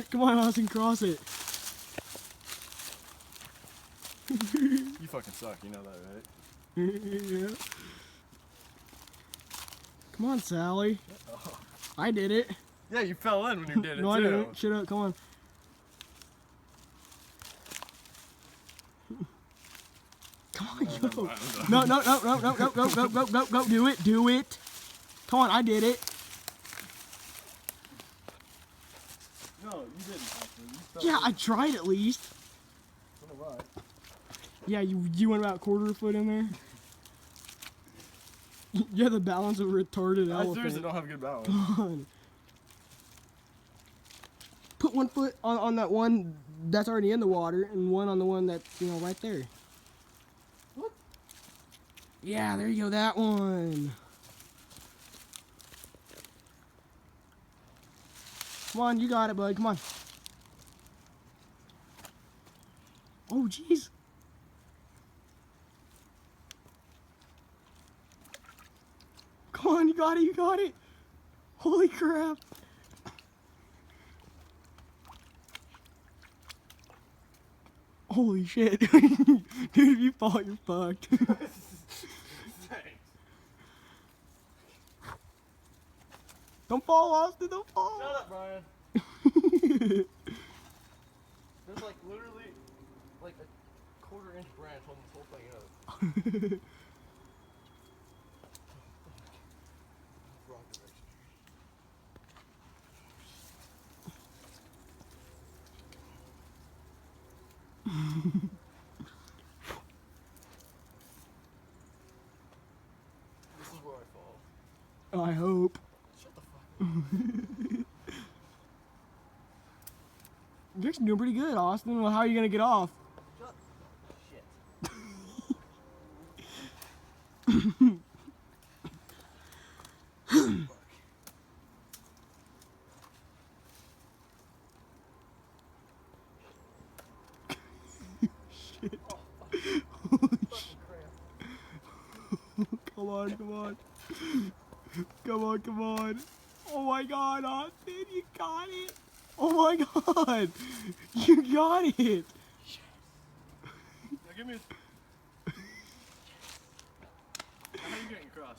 Come on, Austin, cross it. You fucking suck, you know that, right? Yeah. Come on, Sally. I did it. Yeah, you fell in when you did it, No, too. I didn't. Shut up, come on. Come on, go. No, no, no, no, no, go, go, go, go, go, go. Do it, do it. Come on, I did it. No, you didn't, actually. You fell Yeah, in. I tried at least. Alright. Yeah, you went about quarter foot in there. Yeah, the balance of a retarded I elephant. seriously don't have good balance. Come on. Put one foot on that one that's already in the water and one on the one that's, you know, right there. What? Yeah, there you go, that one. Come on, you got it, bud. Come on. Oh, jeez. Come on, you got it, you got it. Holy crap. Holy shit. Dude, if you fall, you're fucked. Don't fall, Austin, don't fall. Shut up, Brian. There's like literally like a quarter-inch branch holding this whole thing up. Wrong direction. This is where I fall. I hope. Shut the fuck up. You're actually doing pretty good, Austin. Well, how are you gonna get off? Shut shit. Shit. Come on, come on. Come on, come on. Oh my god, Austin, you got it. Oh my god. You got it. Now give me a... How are you getting across?